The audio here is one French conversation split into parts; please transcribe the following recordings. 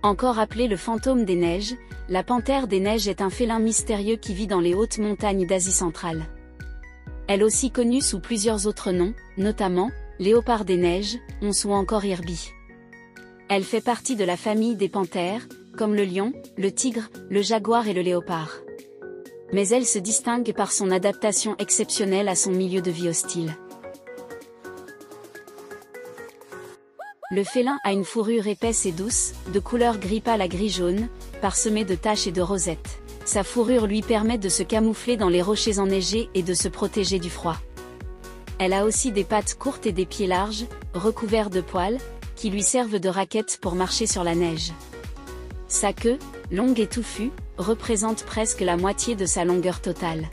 Encore appelée le fantôme des neiges, la panthère des neiges est un félin mystérieux qui vit dans les hautes montagnes d'Asie centrale. Elle est aussi connue sous plusieurs autres noms, notamment léopard des neiges, once ou encore irbie. Elle fait partie de la famille des panthères, comme le lion, le tigre, le jaguar et le léopard. Mais elle se distingue par son adaptation exceptionnelle à son milieu de vie hostile. Le félin a une fourrure épaisse et douce, de couleur gris pâle à gris jaune, parsemée de taches et de rosettes. Sa fourrure lui permet de se camoufler dans les rochers enneigés et de se protéger du froid. Elle a aussi des pattes courtes et des pieds larges, recouverts de poils, qui lui servent de raquettes pour marcher sur la neige. Sa queue, longue et touffue, représente presque la moitié de sa longueur totale.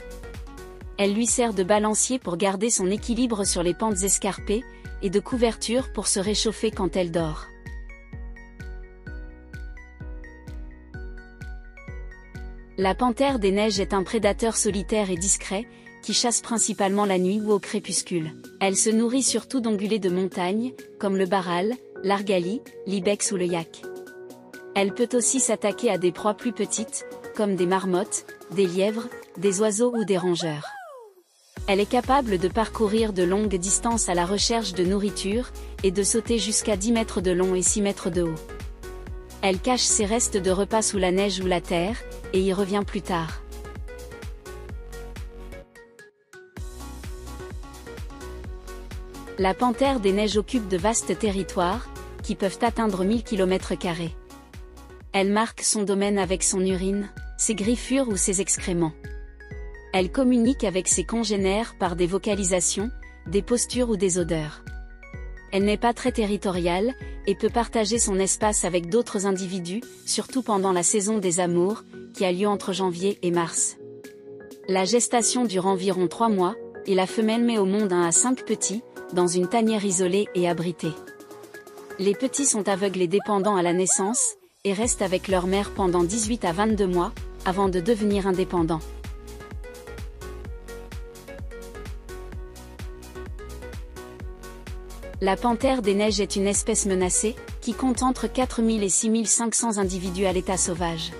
Elle lui sert de balancier pour garder son équilibre sur les pentes escarpées, et de couverture pour se réchauffer quand elle dort. La panthère des neiges est un prédateur solitaire et discret, qui chasse principalement la nuit ou au crépuscule. Elle se nourrit surtout d'ongulés de montagne, comme le baral, l'argali, l'ibex ou le yak. Elle peut aussi s'attaquer à des proies plus petites, comme des marmottes, des lièvres, des oiseaux ou des rongeurs. Elle est capable de parcourir de longues distances à la recherche de nourriture, et de sauter jusqu'à 10 mètres de long et 6 mètres de haut. Elle cache ses restes de repas sous la neige ou la terre, et y revient plus tard. La panthère des neiges occupe de vastes territoires, qui peuvent atteindre 1000 km². Elle marque son domaine avec son urine, ses griffures ou ses excréments. Elle communique avec ses congénères par des vocalisations, des postures ou des odeurs. Elle n'est pas très territoriale, et peut partager son espace avec d'autres individus, surtout pendant la saison des amours, qui a lieu entre janvier et mars. La gestation dure environ 3 mois, et la femelle met au monde 1 à 5 petits, dans une tanière isolée et abritée. Les petits sont aveugles et dépendants à la naissance, et restent avec leur mère pendant 18 à 22 mois, avant de devenir indépendants. La panthère des neiges est une espèce menacée, qui compte entre 4000 et 6500 individus à l'état sauvage.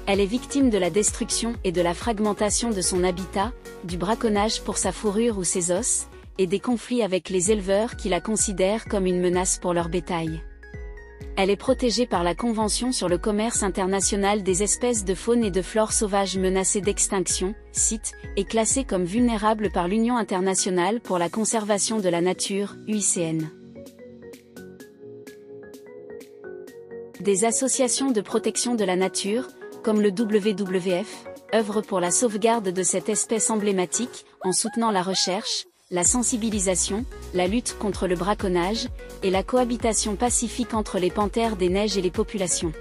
Elle est victime de la destruction et de la fragmentation de son habitat, du braconnage pour sa fourrure ou ses os, et des conflits avec les éleveurs qui la considèrent comme une menace pour leur bétail. Elle est protégée par la Convention sur le commerce international des espèces de faune et de flore sauvages menacées d'extinction, CITES, et classée comme vulnérable par l'Union internationale pour la conservation de la nature, UICN. Des associations de protection de la nature, comme le WWF, œuvrent pour la sauvegarde de cette espèce emblématique, en soutenant la recherche, la sensibilisation, la lutte contre le braconnage, et la cohabitation pacifique entre les panthères des neiges et les populations.